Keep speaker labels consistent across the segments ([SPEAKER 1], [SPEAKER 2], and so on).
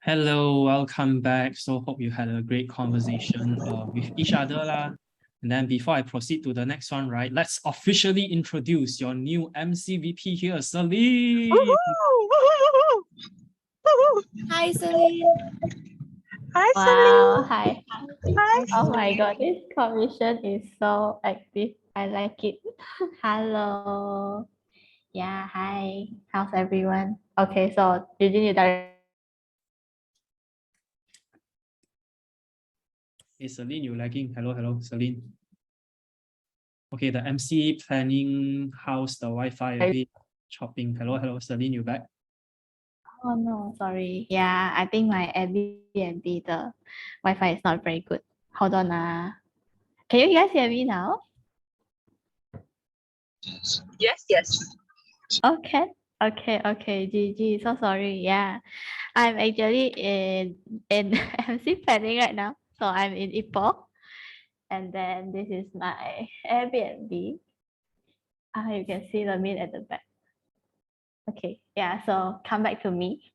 [SPEAKER 1] Hello, welcome back. So hope you had a great conversation with each other lah. And then before I proceed to the next one, right, let's officially introduce your new MCVP here, Celine.
[SPEAKER 2] Hi, Celine.
[SPEAKER 3] Hi,
[SPEAKER 2] Wow,
[SPEAKER 3] Celine.
[SPEAKER 2] hi.
[SPEAKER 3] Hi.
[SPEAKER 2] Oh my God, this commission is so active. I like it. Hello. Yeah, hi. How's everyone? Okay, so Eugene, you direct.
[SPEAKER 1] Hey, Celine, you lagging? Hello, Celine. Okay, the MC planning how's the Wi-Fi a bit chopping. Hello, Celine, you back?
[SPEAKER 2] Oh no, sorry. Yeah, I think my Airbnb, the Wi-Fi is not very good. Hold on. Can you guys hear me now?
[SPEAKER 3] Yes.
[SPEAKER 2] Okay. GG. So sorry. Yeah. I'm actually in MC planning right now. So I'm in Ipoh. And then this is my Airbnb. You can see the meat at the back. Okay, yeah, so come back to me.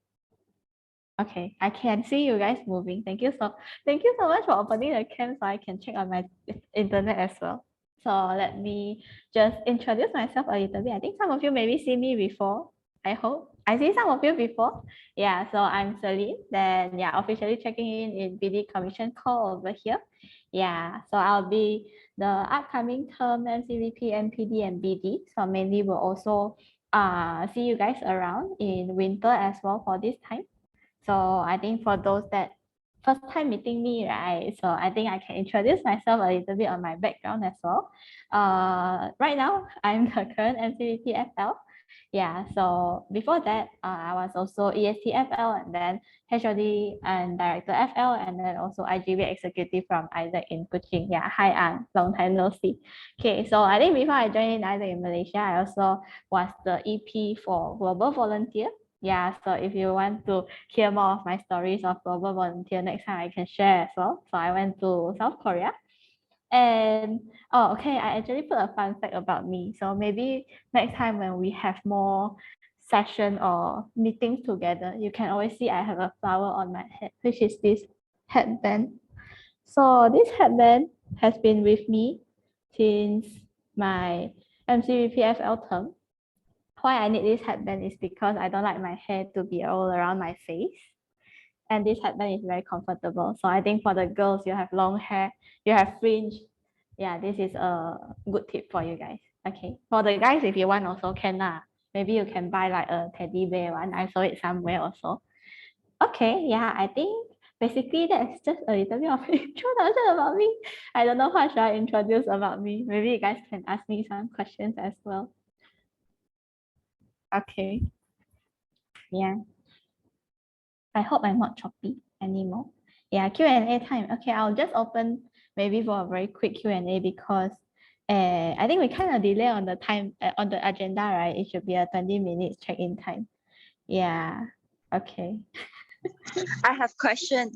[SPEAKER 2] Okay, I can see you guys moving. Thank you so much for opening the cam so I can check on my internet as well. So let me just introduce myself a little bit. I think some of you maybe see me before. I hope. I see some of you before. Yeah, so I'm Celine. Then yeah, officially checking in BD commission call over here. Yeah, so I'll be the upcoming term MCVP, MPD, and BD. So mainly we'll also see you guys around in winter as well for this time. So I think for those that first time meeting me, right? So I think I can introduce myself a little bit on my background as well. Right now, I'm the current MCVP FL. Yeah, so before that, I was also EST FL and then HOD and Director FL and then also IGB Executive from Isaac in Kuching. Yeah, hi Ang, long time no see. Okay, so I think before I joined Isaac in Malaysia, I also was the EP for Global Volunteer. Yeah, so if you want to hear more of my stories of global volunteer next time, I can share as well. So I went to South Korea. And okay, I actually put a fun fact about me. So maybe next time when we have more session or meetings together, you can always see I have a flower on my head, which is this headband. So this headband has been with me since my MCVPFL term. Why I need this headband is because I don't like my hair to be all around my face. And this headband is very comfortable. So I think for the girls, you have long hair, you have fringe. Yeah, this is a good tip for you guys. Okay. For the guys, if you want also can maybe you can buy like a teddy bear one. I saw it somewhere also. Okay, yeah, I think basically that's just a little bit of introduction about me. I don't know what should I introduce about me. Maybe you guys can ask me some questions as well. Okay. Yeah. I hope I'm not choppy anymore. Yeah, Q&A time. Okay, I'll just open maybe for a very quick Q&A because I think we kind of delay on the time on the agenda, right? It should be a 20 minutes check-in time. Yeah. Okay.
[SPEAKER 3] I have question.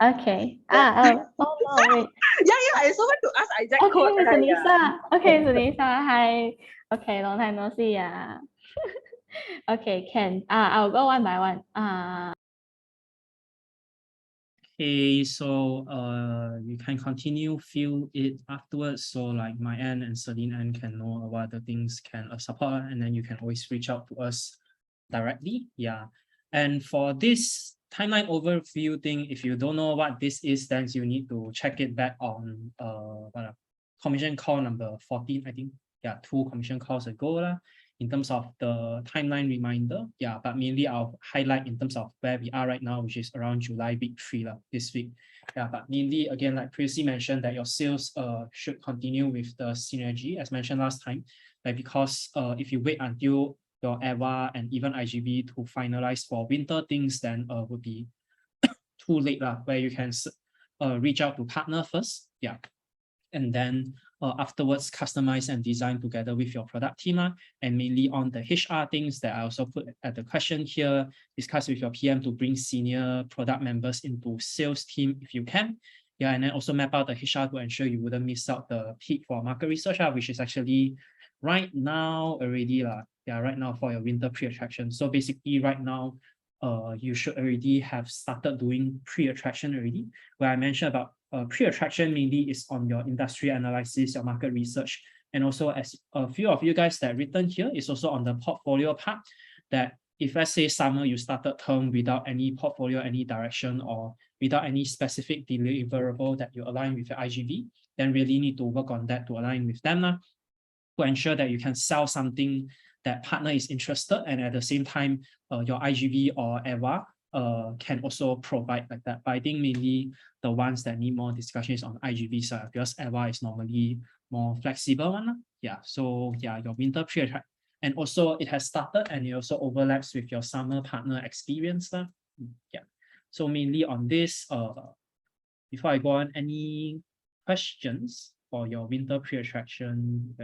[SPEAKER 2] Okay. Oh no, wait.
[SPEAKER 3] Yeah. I also want to ask Isaac code.
[SPEAKER 2] Okay, Sunisa. Okay, Sunisa. Hi. Okay, long time no see. Yeah. Okay, Ken. I'll go one by one.
[SPEAKER 1] Okay, so you can continue fill it afterwards. So like my end and Celine end can know what the things can support, and then you can always reach out to us directly. Yeah. And for this timeline overview thing, if you don't know what this is, then you need to check it back on commission call number 14, I think. Yeah, 2 commission calls ago lah, in terms of the timeline reminder. Yeah, but mainly I'll highlight in terms of where we are right now, which is around July week 3 this week. Yeah, but mainly again, like previously mentioned, that your sales should continue with the synergy as mentioned last time. Like because if you wait until your EVA and even IGB to finalize for winter things, then would be too late where you can reach out to partner first. Yeah. And then afterwards customize and design together with your product team and mainly on the HR things that I also put at the question here, discuss with your PM to bring senior product members into sales team if you can. Yeah, and then also map out the HR to ensure you wouldn't miss out the peak for market research, which is actually right now already. Yeah, right now for your winter pre-attraction. So basically right now, you should already have started doing pre-attraction already. Where I mentioned about pre-attraction mainly is on your industry analysis, your market research, and also as a few of you guys that written here is also on the portfolio part, that if let's say summer you started term without any portfolio, any direction, or without any specific deliverable that you align with your IGV, then really need to work on that to align with them to ensure that you can sell something that partner is interested, and at the same time, your IGV or EVA can also provide like that. But I think mainly the ones that need more discussion is on IGV side, because EVA is normally more flexible one. Yeah, so yeah, your winter pre-attract. And also it has started and it also overlaps with your summer partner experience. Yeah, so mainly on this, before I go on, any questions for your winter pre-attraction?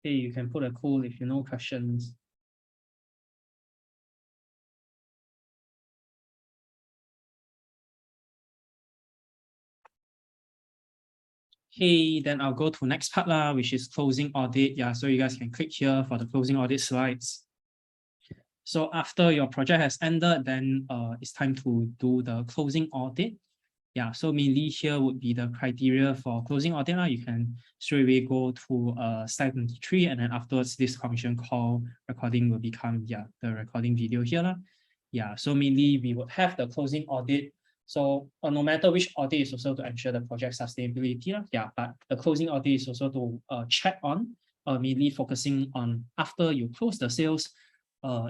[SPEAKER 1] Hey, you can put a cool if you know questions. Okay, then I'll go to next part lah, which is closing audit. Yeah, so you guys can click here for the closing audit slides. So after your project has ended, then it's time to do the closing audit. Yeah, so mainly here would be the criteria for closing audit. You can straight away go to slide 23, and then afterwards this function call recording will become the recording video here. Yeah, so mainly we would have the closing audit. So no matter which audit is also to ensure the project sustainability. Yeah, but the closing audit is also to check on mainly focusing on after you close the sales,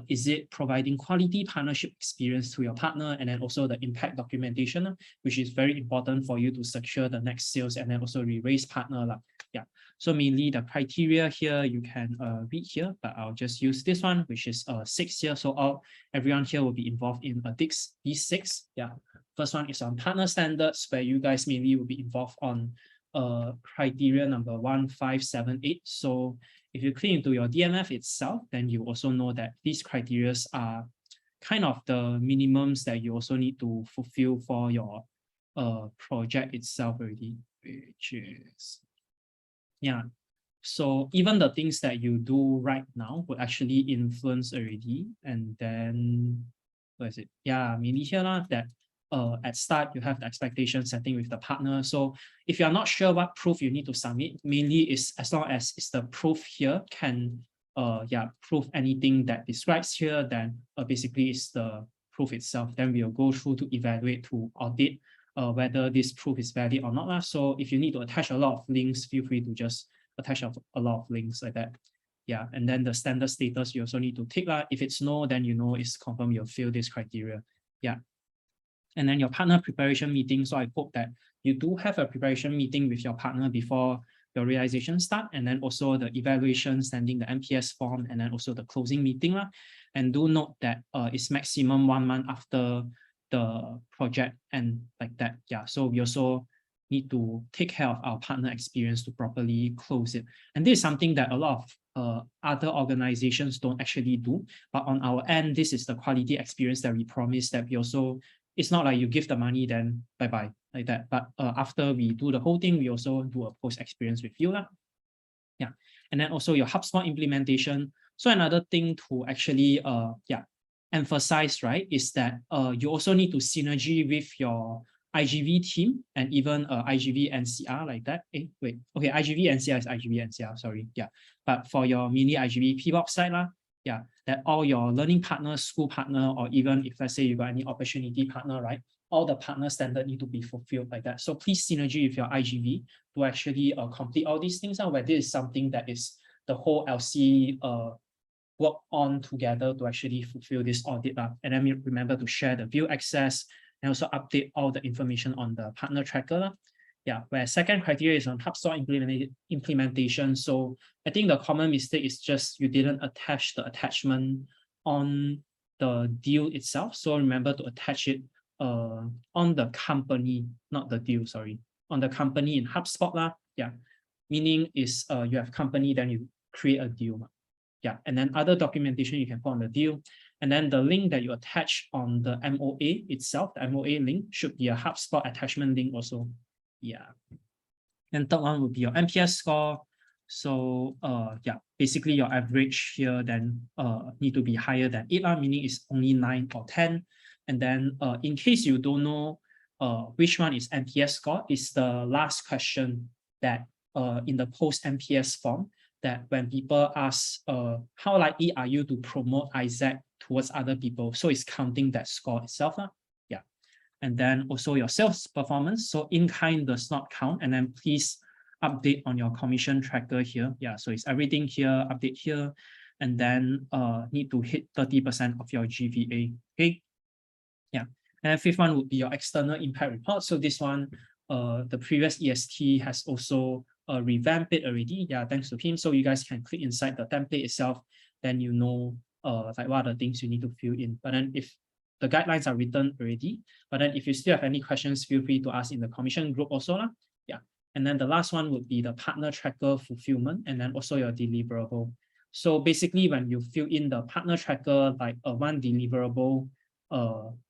[SPEAKER 1] is it providing quality partnership experience to your partner, and then also the impact documentation, which is very important for you to secure the next sales and then also re-raise partner. Yeah, so mainly the criteria here you can read here, but I'll just use this one, which is 6 here. So everyone here will be involved in these 6. Yeah, first one is on partner standards, where you guys mainly will be involved on criteria number 1, 5, 7, 8. So if you click into your DMF itself, then you also know that these criteria are kind of the minimums that you also need to fulfill for your project itself already, which is, yeah. So even the things that you do right now will actually influence already. And then, what is it? Yeah, mainly here that at start you have the expectation setting with the partner. So if you're not sure what proof you need to submit, mainly is as long as it's the proof here can prove anything that describes here, then basically it's the proof itself. Then we'll go through to evaluate to audit whether this proof is valid or not. So if you need to attach a lot of links, feel free to just attach a lot of links like that. Yeah, and then the standard status you also need to tick. If it's no, then you know it's confirmed you'll fill this criteria. Yeah. And then your partner preparation meeting. So I hope that you do have a preparation meeting with your partner before your realization start, and then also the evaluation, sending the MPS form, and then also the closing meeting. And do note that it's maximum 1 month after the project and like that. Yeah, so we also need to take care of our partner experience to properly close it. And this is something that a lot of other organizations don't actually do. But on our end, this is the quality experience that we promise, that we also, it's not like you give the money, then bye-bye, like that. But after we do the whole thing, we also do a post experience with you. Yeah, and then also your HubSpot implementation. So another thing to actually emphasize, right, is that you also need to synergy with your IGV team and even IGV NCR like that. Okay, IGV NCR is IGV NCR, sorry. Yeah, but for your mini IGV PBOP side, yeah, that all your learning partners, school partner, or even if let's say you got any opportunity partner, right, all the partner standard need to be fulfilled like that. So please synergy with your IGV to actually complete all these things, where this is something that is the whole LC work on together to actually fulfill this audit. And then remember to share the view access and also update all the information on the partner tracker. Yeah, where second criteria is on HubSpot implementation. So I think the common mistake is just you didn't attach the attachment on the deal itself. So remember to attach it on the company, not the deal, sorry, on the company in HubSpot. Yeah, meaning is you have company, then you create a deal. Yeah, and then other documentation you can put on the deal. And then the link that you attach on the MOA itself, the MOA link should be a HubSpot attachment link also. Yeah. And third one would be your NPS score. So yeah, basically your average here then need to be higher than 8, meaning it's only 9 or 10. And then in case you don't know which one is NPS score, is the last question that in the post NPS form, that when people ask how likely are you to promote Isaac towards other people, so it's counting that score itself. Yeah. And then also your sales performance. So in-kind does not count. And then please update on your commission tracker here. Yeah, so it's everything here, update here, and then need to hit 30% of your GVA. Okay. Yeah. And then fifth one would be your external impact report. So this one, the previous EST has also revamped it already. Yeah, thanks to him. So you guys can click inside the template itself, then you know like what are the things you need to fill in. But then if the guidelines are written already, but then if you still have any questions, feel free to ask in the commission group also. Yeah. And then the last one would be the partner tracker fulfillment, and then also your deliverable. So basically when you fill in the partner tracker, like one deliverable,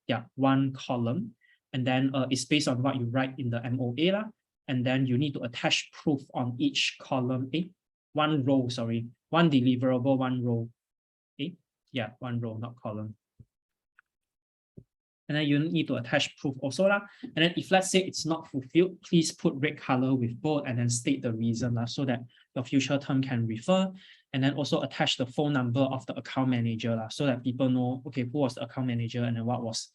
[SPEAKER 1] yeah, one column, and then it's based on what you write in the MOA, and then you need to attach proof on each column, one row, sorry, one deliverable, one row, yeah, one row, not column. And then you need to attach proof also. And then if let's say it's not fulfilled, please put red color with bold and then state the reason so that your future term can refer. And then also attach the phone number of the account manager so that people know, okay, who was the account manager and then what was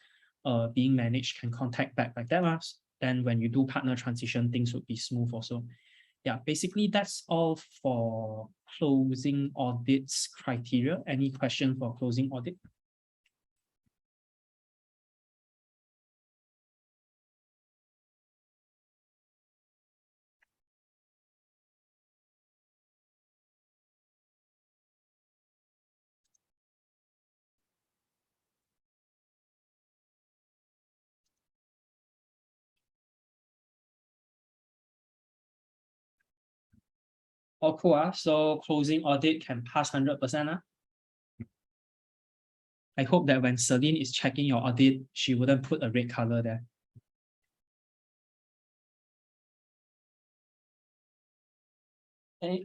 [SPEAKER 1] being managed, can contact back like that. Then when you do partner transition, things would be smooth also. Yeah, basically that's all for closing audits criteria. Any question for closing audit? Oh, cool. So closing audit can pass 100%. I hope that when Celine is checking your audit, she wouldn't put a red color there.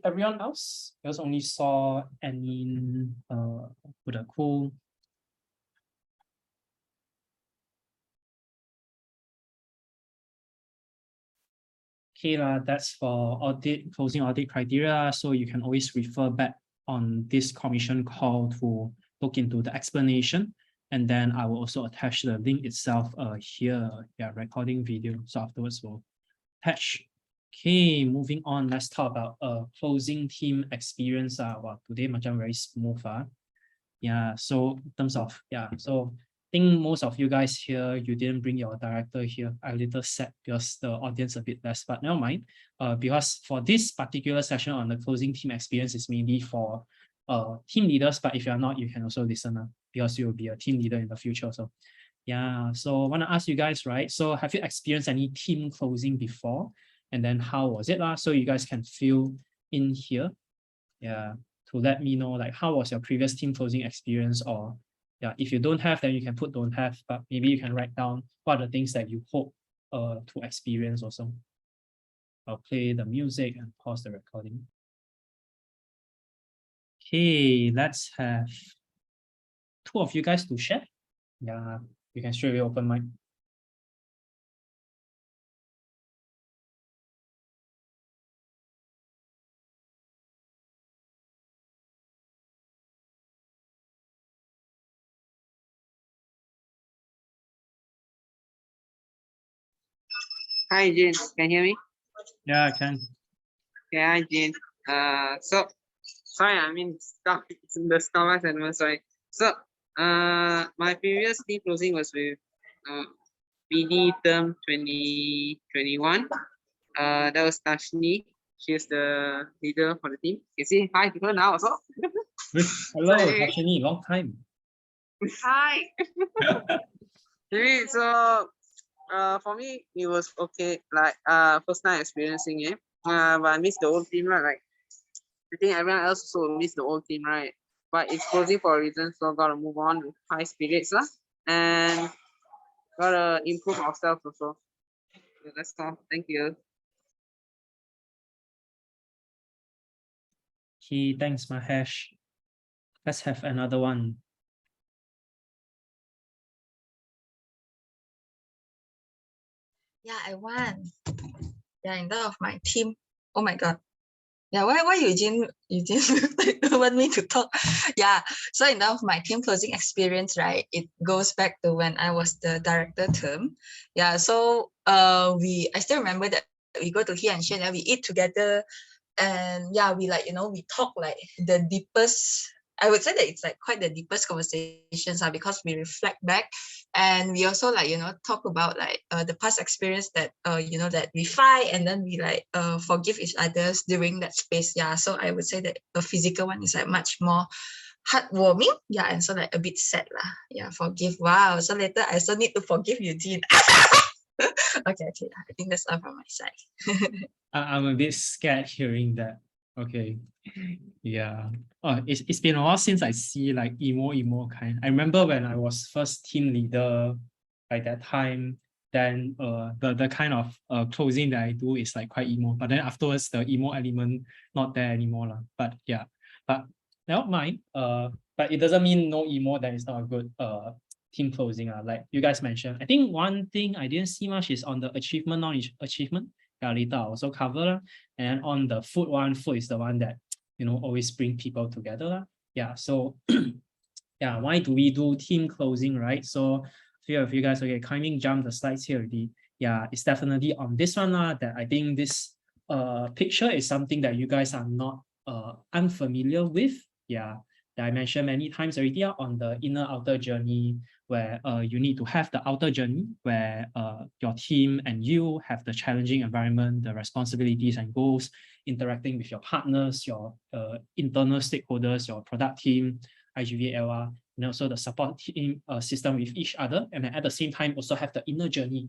[SPEAKER 1] Everyone else? I also only saw any with a cool. Okay, that's for audit, closing audit criteria. So you can always refer back on this commission call to look into the explanation. And then I will also attach the link itself here. Yeah, recording video. So afterwards we'll attach. Okay, moving on. Let's talk about closing team experience. Wow, today macam very smooth. Yeah, so in terms of, yeah, so I think most of you guys here, you didn't bring your director here. I little sad because the audience a bit less, but never mind. Because for this particular session on the closing team experience is maybe for team leaders, but if you're not, you can also listen because you'll be a team leader in the future. So yeah, so I want to ask you guys, right? So have you experienced any team closing before? And then how was it? So you guys can fill in here. Yeah, to let me know like how was your previous team closing experience, or yeah, if you don't have, then you can put don't have, but maybe you can write down what are the things that you hope to experience also. I'll play the music and pause the recording. Okay, let's have two of you guys to share. Yeah, you can straight away open mic.
[SPEAKER 4] Hi, Jane. Can you hear me?
[SPEAKER 1] Yeah, I can.
[SPEAKER 4] Yeah, hi, Jane. So sorry, I mean stuff in the stomach and sorry. So, my previous team closing was with BD term 2021. That was Tashni. She's the leader for the team. You see, hi to her now also.
[SPEAKER 1] Hello,
[SPEAKER 4] Sorry.
[SPEAKER 1] Tashini, long time.
[SPEAKER 4] Hi. So for me it was okay, like first time experiencing it. But I miss the old team, right? Like I think everyone else also miss the old team, right? but it's closing for a reason, so gotta move on with high spirits lah, and gotta improve ourselves also. So that's all. Thank you.
[SPEAKER 1] Okay, thanks, Mahesh. Let's have another one.
[SPEAKER 3] Yeah, I want. Yeah, in terms of my team. Oh my God. Yeah, why Eugene want me to talk? Yeah, so in terms of my team closing experience, right? It goes back to when I was the director term. Yeah, so I still remember that we go to he and she and then we eat together, and yeah, we we talk like the deepest. I would say that it's like quite the deepest conversations because we reflect back, and we also talk about like the past experience that that we fight, and then we forgive each others during that space. Yeah, so I would say that the physical one is like much more heartwarming. Yeah, and so like a bit sad lah. Yeah, forgive. Wow. So later I also need to forgive Eugene. Okay, I think that's all from my side.
[SPEAKER 1] I'm a bit scared hearing that. Okay. Yeah. Oh, it's been a while since I see like emo kind. I remember when I was first team leader by that time, then the kind of closing that I do is like quite emo. But then afterwards the emo element not there anymore. But yeah. But never mind. But it doesn't mean no emo that is not a good team closing. Like you guys mentioned. I think one thing I didn't see much is on the achievement, non-achievement. Yeah, later I'll also cover. And on the food one, food is the one that always bring people together. Yeah, so yeah, why do we do team closing, right? So few of you guys, okay, kindly jump the slides here already. Yeah, it's definitely on this one that I think this picture is something that you guys are not unfamiliar with. Yeah, that I mentioned many times already on the inner outer journey, where you need to have the outer journey where your team and you have the challenging environment, the responsibilities and goals, interacting with your partners, your internal stakeholders, your product team, IGV, LR, and also the support team system with each other. And then at the same time, also have the inner journey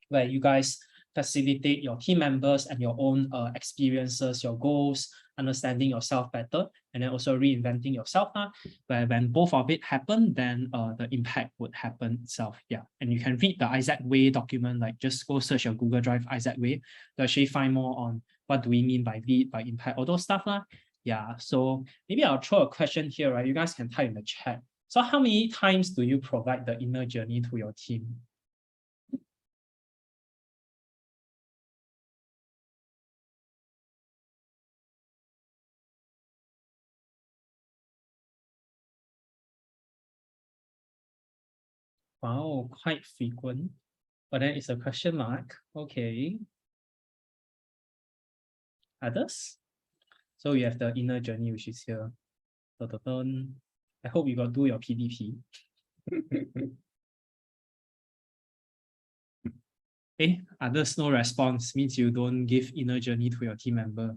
[SPEAKER 1] where you guys facilitate your team members and your own experiences, your goals, understanding yourself better, and then also reinventing yourself. Where when both of it happen, then the impact would happen itself. Yeah, and you can read the Isaac Way document. Like just go search your Google Drive Isaac Way to actually find more on what do we mean by lead, by impact, all those stuff. Yeah, so maybe I'll throw a question here, right? You guys can type in the chat. So how many times do you provide the inner journey to your team? Wow, quite frequent. But then it's a question mark. Okay. Others? So you have the inner journey, which is here. I hope you got do your PDP. Others no response means you don't give inner journey to your team member.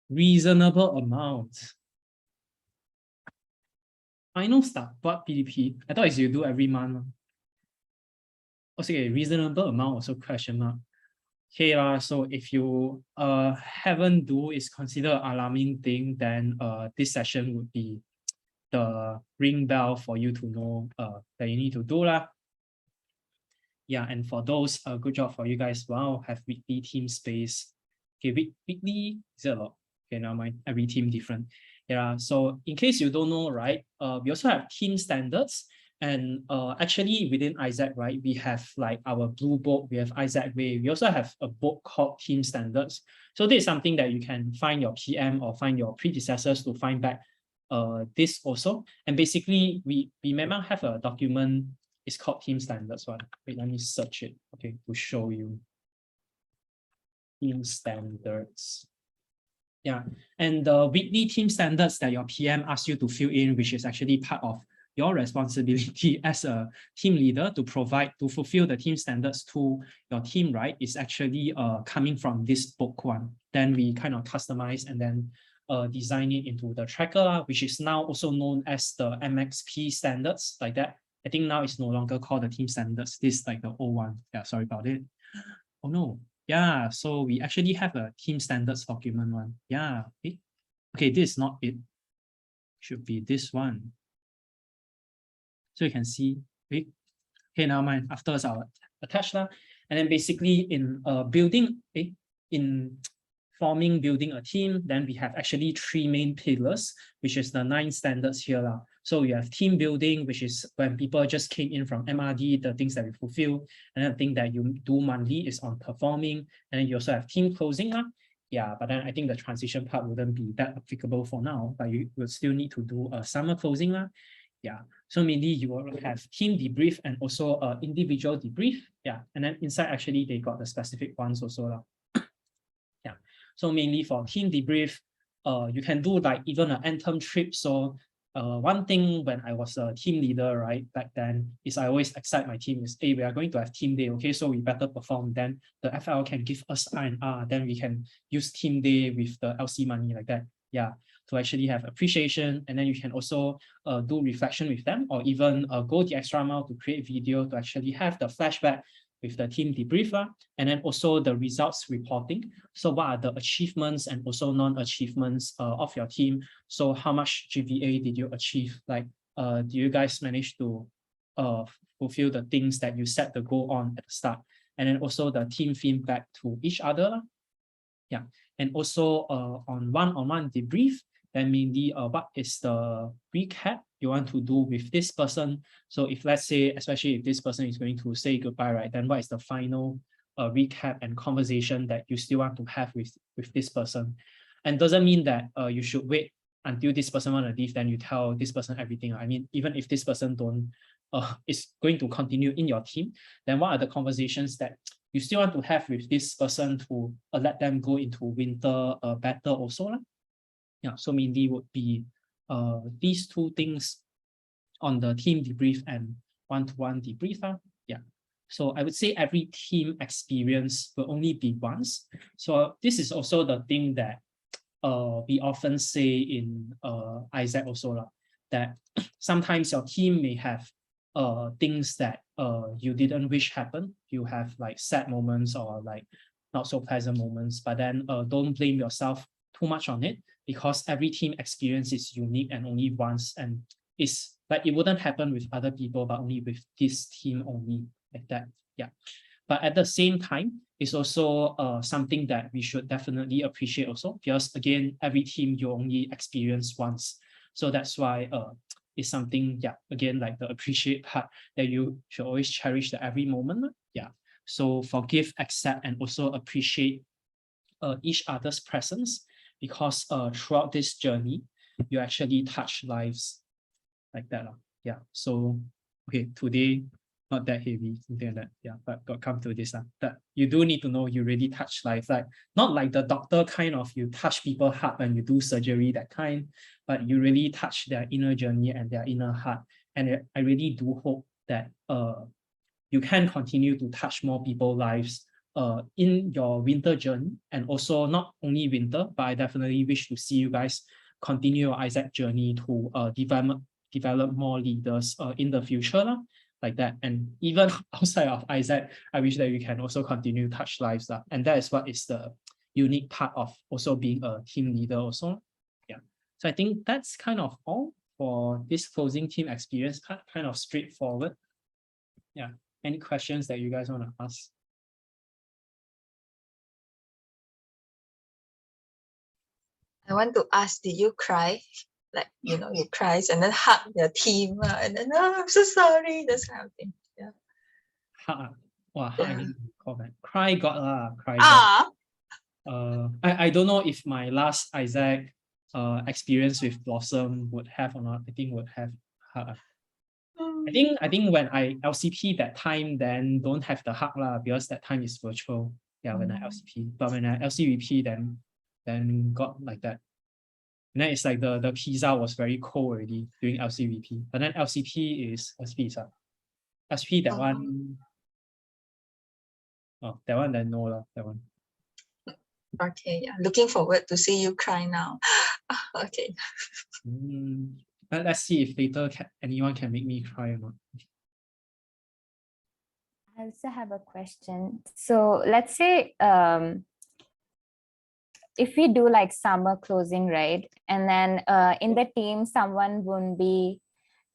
[SPEAKER 1] Reasonable amount. I know stuff, but PDP. I thought it's you do every month. Okay, reasonable amount also question mark. Okay, so if you haven't do is considered alarming thing, then this session would be the ring bell for you to know that you need to do lah. Yeah, and for those, good job for you guys. Wow, have weekly team space. Okay, weekly is it a lot? Okay, now my every team different. Yeah, so in case you don't know, right? We also have team standards. And actually within Isaac, right, we have like our blue book, we have Isaac Way. We also have a book called Team Standards. So this is something that you can find your PM or find your predecessors to find back this also. And basically we memang have a document, it's called Team Standards one. Wait, let me search it, okay, to show you. Team Standards. Yeah, and the weekly team standards that your PM asks you to fill in, which is actually part of your responsibility as a team leader to fulfill the team standards to your team, right, is actually coming from this book one. Then we kind of customize and then design it into the tracker, which is now also known as the MXP standards, like that. I think now it's no longer called the team standards. This is like the old one. Yeah, sorry about it. Oh no, Yeah, so we actually have a team standards document one. Yeah. Okay, this is not it. Should be this one. So you can see, okay, now mind. Afterwards, I'll attach that. And then basically in building, in building a team, then we have actually 3 main pillars, which is the 9 standards here. So you have team building, which is when people just came in from MRD, the things that we fulfill. And then the thing that you do monthly is on performing. And then you also have team closing. Yeah, but then I think the transition part wouldn't be that applicable for now, but you will still need to do a summer closing. Yeah, so mainly you will have team debrief and also individual debrief. Yeah, and then inside actually they got the specific ones also. Yeah, so mainly for team debrief, you can do like even an anthem trip. So one thing when I was a team leader, right, back then, is I always excite my team is, hey, we are going to have team day, okay, so we better perform. Then the FL can give us R&R, then we can use team day with the LC money like that. Yeah, to actually have appreciation, and then you can also do reflection with them, or even go the extra mile to create video to actually have the flashback with the team debrief, and then also the results reporting. So what are the achievements and also non-achievements of your team? So how much GVA did you achieve? Like, do you guys manage to fulfill the things that you set the goal on at the start? And then also the team feedback to each other. Yeah, and also on one-on-one debrief, then mainly what is the recap you want to do with this person. So if let's say, especially if this person is going to say goodbye, right, then what is the final recap and conversation that you still want to have with this person? And doesn't mean that you should wait until this person want to leave, then you tell this person everything. I mean, even if this person don't is going to continue in your team, then what are the conversations that you still want to have with this person to let them go into winter better also? Yeah, so mainly would be these 2 things on the team debrief and one-to-one debrief. Yeah, so I would say every team experience will only be once. So this is also the thing that we often say in Isaac also, that sometimes your team may have things that you didn't wish happen. You have like sad moments or like not so pleasant moments, but then don't blame yourself too much on it, because every team experience is unique and only once, and it's like it wouldn't happen with other people, but only with this team only, like that. Yeah, but at the same time, it's also something that we should definitely appreciate also, because again, every team you only experience once. So that's why it's something, yeah, again, like the appreciate part, that you should always cherish the every moment. Yeah, so forgive, accept, and also appreciate each other's presence, because throughout this journey, you actually touch lives like that. Yeah, so okay, today not that heavy, something like that. Yeah, but got come to this that you do need to know you really touch life, like not like the doctor kind of you touch people heart when you do surgery, that kind, but you really touch their inner journey and their inner heart. And I really do hope that you can continue to touch more people's lives in your winter journey, and also not only winter, but I definitely wish to see you guys continue your Isaac journey to develop more leaders in the future, like that. And even outside of Isaac, I wish that you can also continue to touch lives, and that is what is the unique part of also being a team leader also. Yeah, so I think that's kind of all for this closing team experience part, kind of straightforward. Yeah, any questions that you guys want to ask?
[SPEAKER 3] I want to ask, did you cry? Like, you cry and then hug your team and then, I'm so sorry, this kind of thing. Yeah.
[SPEAKER 1] Wow, I didn't call that. Cry got cry
[SPEAKER 3] Ah.
[SPEAKER 1] got. I don't know if my last Isaac experience with Blossom would have or not. I think would have. I think when I LCP that time, then don't have the hug because that time is virtual. Yeah, when I LCP, but when I LCVP, then got like that. And then it's like the pizza was very cold already during LCVP. But then LCP is pizza. LCP that one. Oh, that one then no that one.
[SPEAKER 3] Okay, yeah. Looking forward to see you cry now. Okay.
[SPEAKER 1] Let's see if later anyone can make me cry or not.
[SPEAKER 5] I also have a question. So let's say if we do like summer closing, right? And then in the team, someone won't be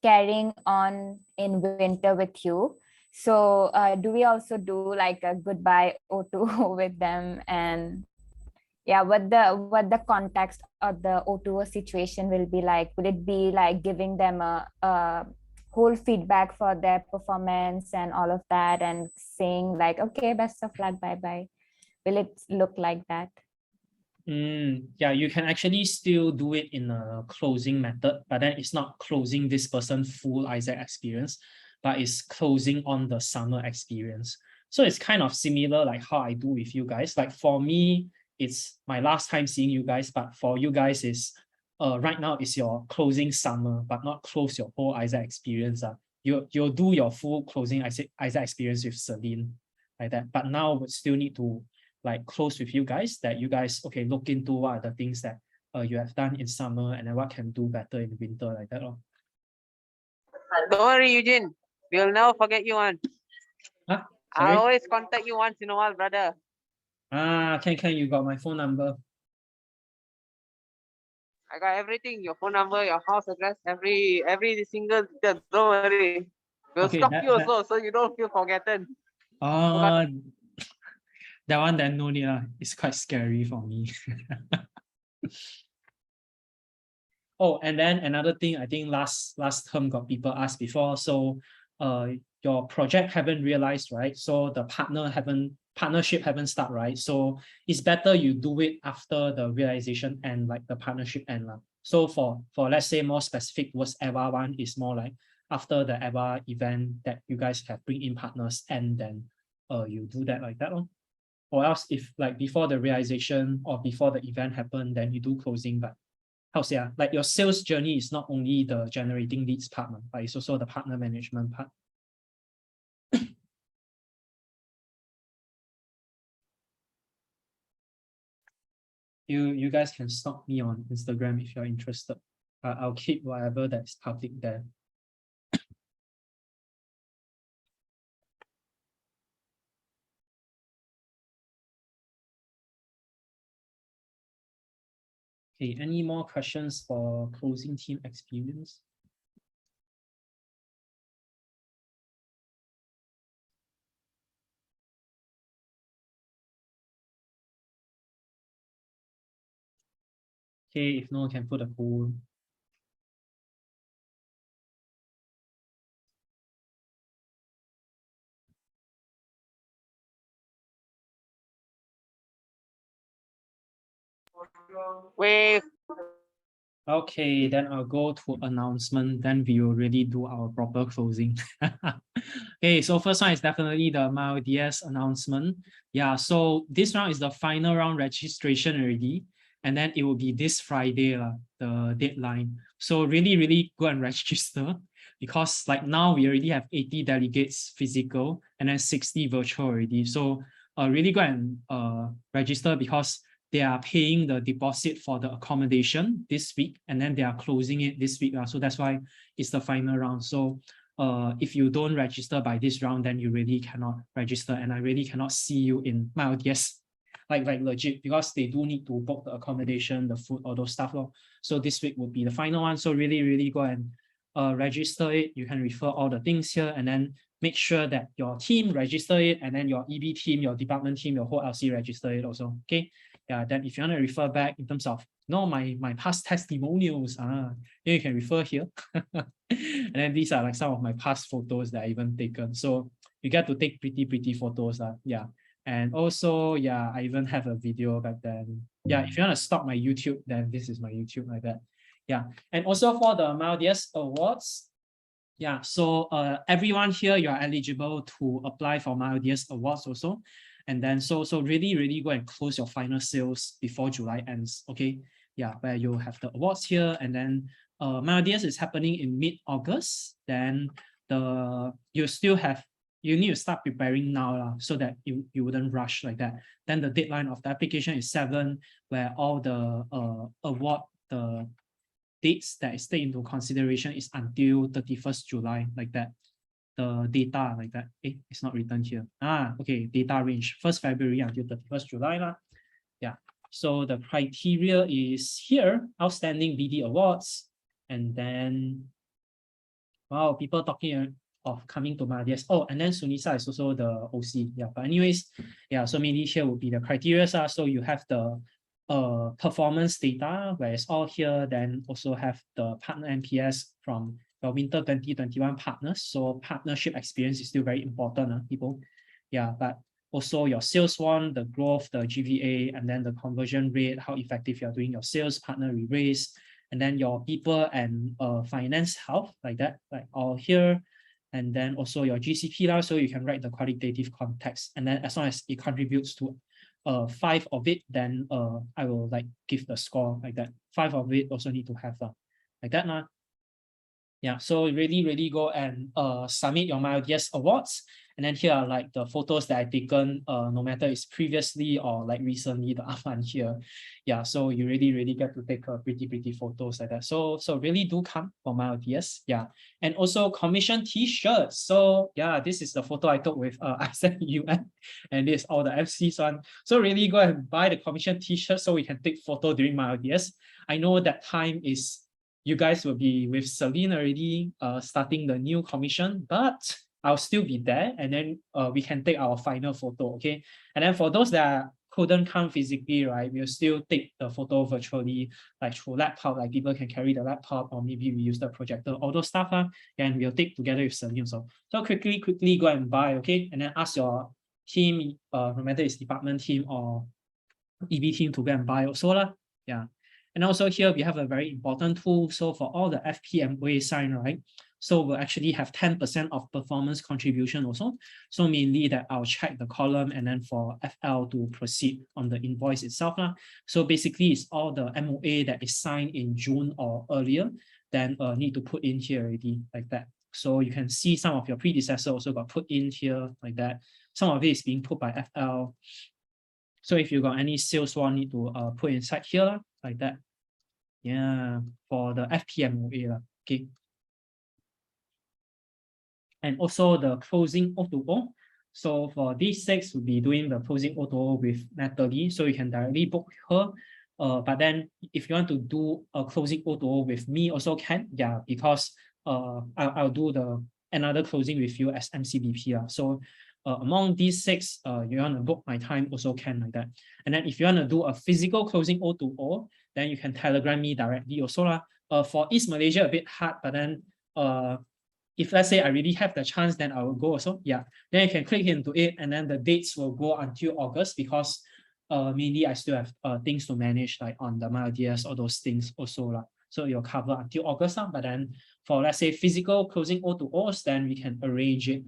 [SPEAKER 5] carrying on in winter with you. So do we also do like a goodbye O2 with them? And yeah, what the context of the O2 situation will be like? Will it be like giving them a whole feedback for their performance and all of that, and saying like, okay, best of luck, bye bye? Will it look like that?
[SPEAKER 1] Yeah, you can actually still do it in a closing method, but then it's not closing this person full Isaac experience, but it's closing on the summer experience. So it's kind of similar like how I do with you guys. Like for me, it's my last time seeing you guys, but for you guys is right now is your closing summer, but not close your whole Isaac experience. You'll do your full closing Isaac experience with Celine like that. But now we still need to like close with you guys, that you guys okay look into what are the things that you have done in summer and then what can do better in winter like that.
[SPEAKER 4] Don't worry, Eugene. We'll never forget you one.
[SPEAKER 1] Huh?
[SPEAKER 4] I
[SPEAKER 1] Sorry?
[SPEAKER 4] always contact you once in a while, brother.
[SPEAKER 1] Can you got my phone number?
[SPEAKER 4] I got everything, your phone number, your house address, every single detail. Don't worry. We'll
[SPEAKER 1] Okay,
[SPEAKER 4] stalk you also, so you don't feel forgotten.
[SPEAKER 1] That one then no need. It's quite scary for me. Oh, and then another thing, I think last term got people asked before. So your project haven't realized, right? So the partnership haven't start, right? So it's better you do it after the realization and like the partnership end. So for let's say more specific towards EVA one is more like after the EVA event that you guys have bring in partners, and then you do that like that. Or else if like before the realization or before the event happened, then you do closing. But how to say, like your sales journey is not only the generating leads part, but it's also the partner management part. You guys can stalk me on Instagram if you're interested. I'll keep whatever that's public there. Okay, any more questions for closing team experience? Okay, if no, can put a poll.
[SPEAKER 4] Wait.
[SPEAKER 1] Okay, then I'll go to announcement. Then we will really do our proper closing. Okay, so first one is definitely the MyODS announcement. Yeah, so this round is the final round registration already. And then it will be this Friday, the deadline. So really go and register, because like now we already have 80 delegates physical and then 60 virtual already. So really go and register, because they are paying the deposit for the accommodation this week, and then they are closing it this week. So that's why it's the final round. So if you don't register by this round, then you really cannot register, and I really cannot see you in MyODS, like legit, because they do need to book the accommodation, the food, all those stuff. So this week would be the final one. So really go and register it. You can refer all the things here, and then make sure that your team register it, and then your EB team, your department team, your whole LC register it also. Okay. Yeah, then if you want to refer back in terms of my past testimonials, then you can refer here. And then these are like some of my past photos that I even taken. So you get to take pretty photos. Yeah. And also, yeah, I even have a video back then. Yeah, if you want to stalk my YouTube, then this is my YouTube like that. Yeah. And also for the MyODS Awards, yeah, so everyone here, you are eligible to apply for MyODS Awards also. And then so really go and close your final sales before July ends. Okay. Yeah, where you have the awards here, and then MyODS is happening in mid-August. Then you need to start preparing now, so that you wouldn't rush like that. Then the deadline of the application is 7, where all the award, the dates that is taken into consideration is until 31st July like that. the data like that. It's not written here. Okay, data range 1st February until 31st July lah. Yeah. So the criteria is here, outstanding BD awards, and then wow, people talking of coming to my DS. And then Sunisa is also the OC. Yeah, but anyways, yeah, so mainly here would be the criteria. So you have the performance data, where it's all here, then also have the partner NPS from your winter 2021 partners. So partnership experience is still very important, people. Yeah, but also your sales one, the growth, the GVA, and then the conversion rate, how effective you are doing your sales partner re-raise, and then your people and finance health, like that, like all here. And then also your GCP lah, so you can write the qualitative context. And then as long as it contributes to 5 of it, then I will like give the score like that. 5 of it also need to have like that lah. Yeah, so really go and submit your MyLDS awards. And then here are like the photos that I've taken, no matter it's previously or like recently, the one here. Yeah, so you really get to take pretty photos like that. So really do come for MyLDS. Yeah, and also commission t-shirts. So yeah, this is the photo I took with ISEC and this is all the FC's one. So really go and buy the commission t-shirt so we can take photo during MyLDS. I know that time is you guys will be with Celine already starting the new commission, but I'll still be there, and then we can take our final photo, okay? And then for those that couldn't come physically, right, we'll still take the photo virtually, like through laptop, like people can carry the laptop, or maybe we use the projector, all those stuff, and we'll take together with Celine also. So quickly go and buy, okay? And then ask your team, no matter it's department team or EB team, to go and buy also, yeah. And also here we have a very important tool. So for all the FPMOA sign, right? So we'll actually have 10% of performance contribution also. So mainly that I'll check the column and then for FL to proceed on the invoice itself. So basically it's all the MOA that is signed in June or earlier, then need to put in here already like that. So you can see some of your predecessors also got put in here like that. Some of it is being put by FL. So if you got any sales one, need to put inside here like that. Yeah, for the FPMOA, okay. And also the closing O2O. So for these 6, we'll be doing the closing O2O with Natalie, so you can directly book her. But then if you want to do a closing O2O with me, also can, yeah, because I'll do another closing with you as MCBP. So among these 6, you want to book my time, also can like that. And then if you want to do a physical closing O2O, then you can Telegram me directly also. For East Malaysia, a bit hard, but then if let's say I really have the chance, then I will go also. Yeah, then you can click into it, and then the dates will go until August, because mainly I still have things to manage, like on the MyLDS, all those things also. So you'll cover until August. But then for, let's say, physical closing O2Os, then we can arrange it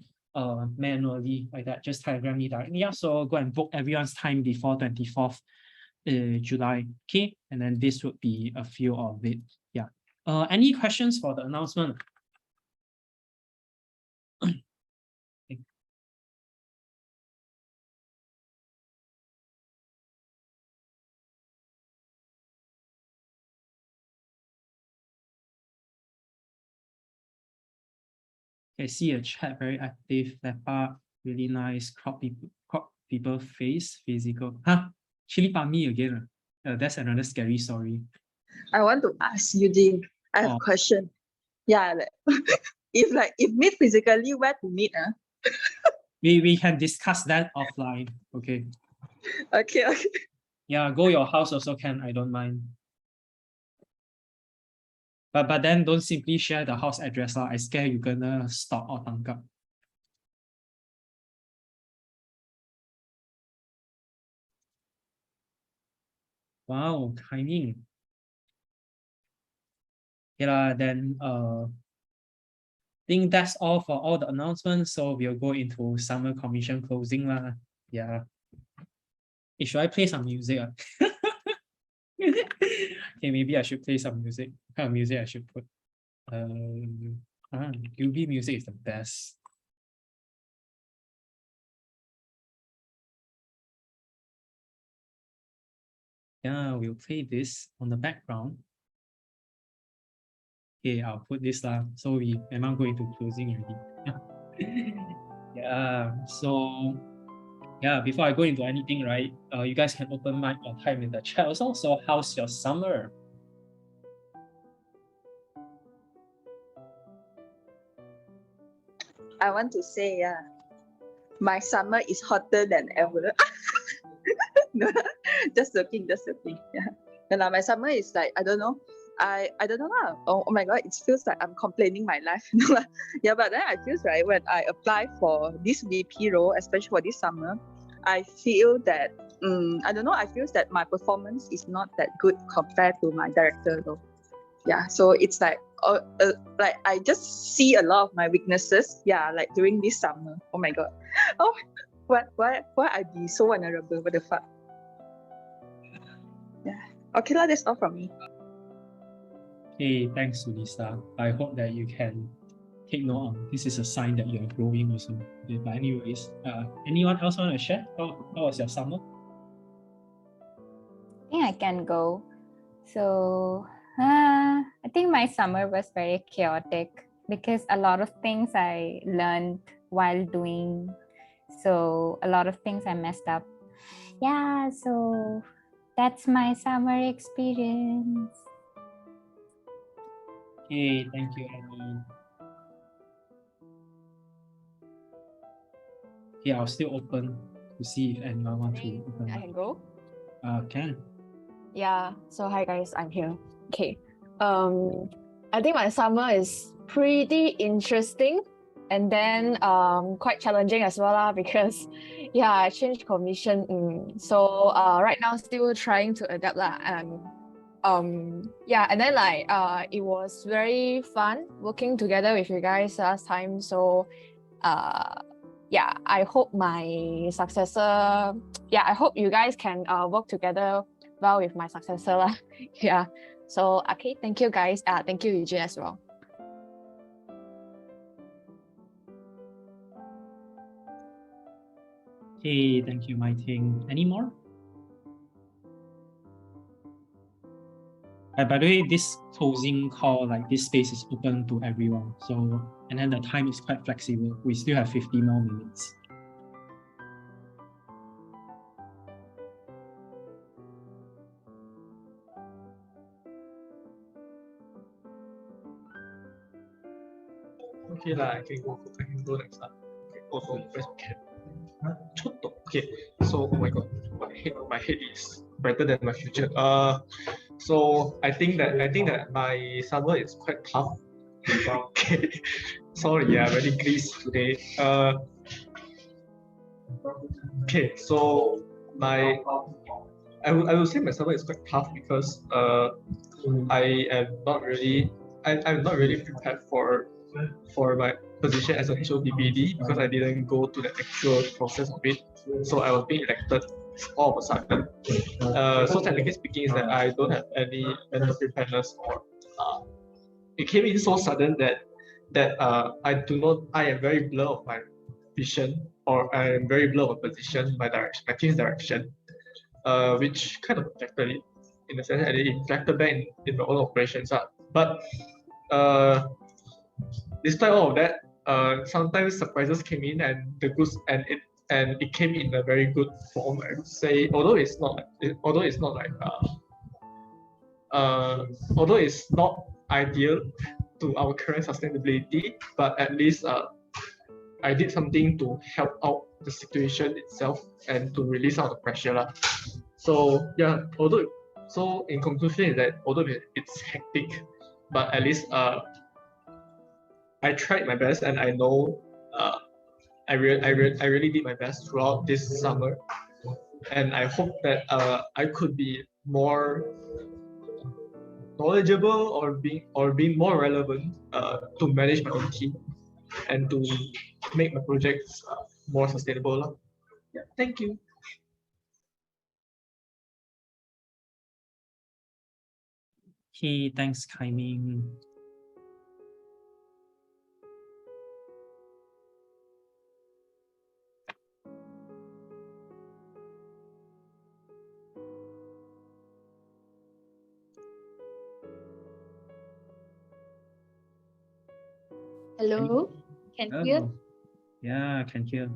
[SPEAKER 1] manually like that. Just Telegram me directly. Yeah, so go and book everyone's time before 24th July. Okay, and then this would be a few of it. Yeah. Any questions for the announcement? I see a chat very active. That part really nice. Crop people face physical. Chili Pami again. That's another scary story.
[SPEAKER 3] I want to ask Eugene. I have a question. Yeah, if meet physically, where to meet?
[SPEAKER 1] We can discuss that offline. Okay.
[SPEAKER 3] Okay.
[SPEAKER 1] Yeah, go your house also can. I don't mind. But then don't simply share the house address. I scare you're gonna stop or tangkap. Wow, timing. Yeah, then think that's all for all the announcements. So we'll go into summer commission closing lah. Yeah. Should I play some music? Okay, maybe I should play some music. What kind of music I should put? UV music is the best. Yeah, we'll play this on the background. Okay, I'll put this so we am going to closing already. Yeah. Yeah. So yeah, before I go into anything, right? You guys can open mic or type in the chat also. So how's your summer?
[SPEAKER 3] I want to say, yeah, my summer is hotter than ever. No, just joking, just joking. Yeah. And my summer is like, I don't know. I don't know lah. Oh my god, it feels like I'm complaining my life. No lah. Yeah, but then I feel right when I apply for this VP role, especially for this summer, I feel that I don't know. I feel that my performance is not that good compared to my director though. Yeah, so it's like I just see a lot of my weaknesses. Yeah, like during this summer. Oh my god. Oh, why I be so vulnerable? What the fuck? Yeah. Okay lah, that's all from me.
[SPEAKER 1] Hey, thanks, Lisa. I hope that you can take note on this is a sign that you're growing also. Okay, but anyways, anyone else want to share? How was your summer?
[SPEAKER 5] I think I can go. So I think my summer was very chaotic because a lot of things I learned while doing. So a lot of things I messed up. Yeah, so that's my summer experience.
[SPEAKER 1] Okay, thank you, Annie. Okay, I'll still open to see if anyone wants to open.
[SPEAKER 6] I can go.
[SPEAKER 1] Can.
[SPEAKER 6] Yeah. So hi guys, I'm here. Okay. I think my summer is pretty interesting and then quite challenging as well lah, because yeah, I changed commission. So right now still trying to adapt lah, and yeah, and then like it was very fun working together with you guys last time. So yeah, I hope my successor, yeah, I hope you guys can work together well with my successor lah. Yeah. So okay, thank you guys. Thank you Eugene as well.
[SPEAKER 1] Okay, thank you, Mai Ting. Any more? By the way, this closing call, like this space is open to everyone. So, and then the time is quite flexible. We still have 50 more minutes.
[SPEAKER 7] Okay lah, I can go next time. Okay, also press okay. Okay, so oh my god, my head is brighter than my future. So I think that my summer is quite tough. Okay, sorry, yeah, very greasy today. Okay, so I would say my summer is quite tough because I'm not really prepared for my position as a HODBD because I didn't go to the actual process of it. So I was being elected all of a sudden. So technically speaking, is that I don't have any mental preparedness, or it came in so sudden that I am very blur of my vision, or I am very blur of position, my direction, my team's direction, which kind of affected it in the sense that it impacted back in my own operations. But despite all of that, sometimes surprises came in, and it came in a very good form. I would say, although it's not ideal to our current sustainability, but at least I did something to help out the situation itself and to release out the pressure lah. So yeah, so in conclusion is that although it's hectic, but at least I tried my best, and I know I really did my best throughout this summer, and I hope that I could be more knowledgeable or being more relevant to manage my own team and to make my projects more sustainable. Yeah, thank you.
[SPEAKER 1] Okay, thanks, Kai Ming.
[SPEAKER 8] Hello, can you hear?
[SPEAKER 1] Hello. Yeah, I can hear.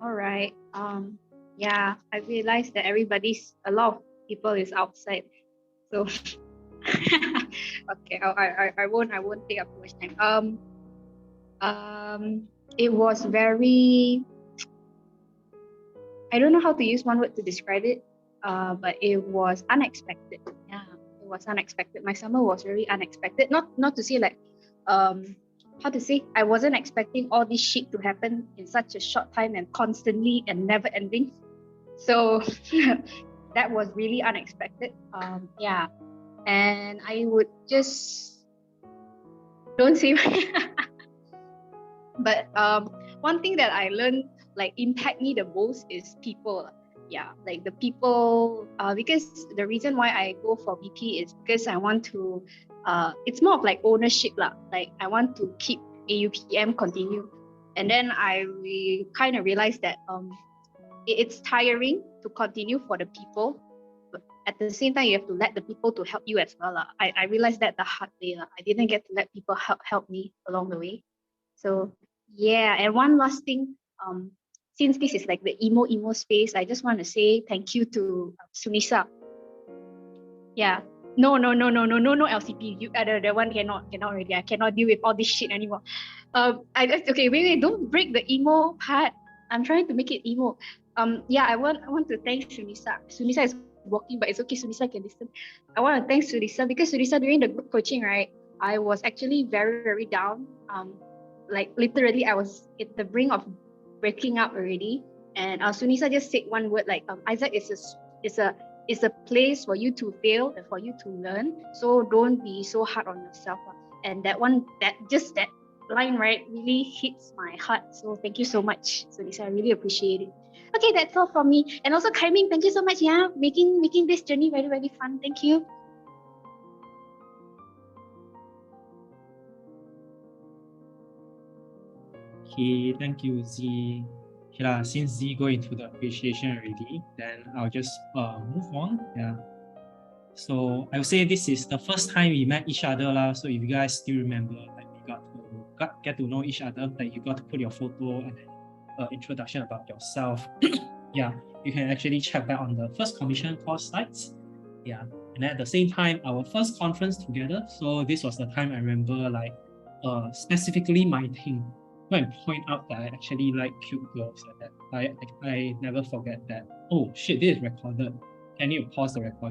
[SPEAKER 8] All right. Yeah, I realized that a lot of people is outside. So okay, I won't take up too much time. It was very, I don't know how to use one word to describe it. But it was unexpected. Yeah, it was unexpected. My summer was very unexpected. Not to say like, how to say, I wasn't expecting all this shit to happen in such a short time and constantly and never ending. So that was really unexpected. Yeah, and I would just don't say. But one thing that I learned like impact me the most is people. Yeah, like the people. Because the reason why I go for VP is because I want to. It's more of like ownership lah. Like I want to keep AUPM continue, and then we kind of realized that it's tiring to continue for the people. But at the same time, you have to let the people to help you as well lah. I realized that the hard way lah. I didn't get to let people help me along the way. So yeah, and one last thing, since this is like the emo space, I just want to say thank you to Sunisa. Yeah, no LCP. You the one cannot already. I cannot deal with all this shit anymore. Okay, wait, don't break the emo part. I'm trying to make it emo. Yeah, I want to thank Sunisa. Sunisa is walking, but it's okay. Sunisa can listen. I want to thank Sunisa because Sunisa during the group coaching, right? I was actually very down. Like literally, I was at the brink of breaking up already. And Sunisa just said one word like, Isaac is a place for you to fail and for you to learn. So don't be so hard on yourself. And that line, right, really hits my heart. So thank you so much, Sunisa. I really appreciate it. Okay, that's all from me. And also, Kaiming, thank you so much. Yeah, making this journey very fun. Thank you.
[SPEAKER 1] Okay, thank you, Z. Okay, since Z go into the appreciation already, then I'll just move on. Yeah. So I would say this is the first time we met each other lah. So if you guys still remember, like we get to know each other, like you got to put your photo and then introduction about yourself. Yeah, you can actually check back on the first commission course sites. Yeah, and at the same time, our first conference together. So this was the time I remember, like specifically my team go and point out that I actually like cute girls like that. I never forget that. Oh shit, this is recorded. Can you pause the recording?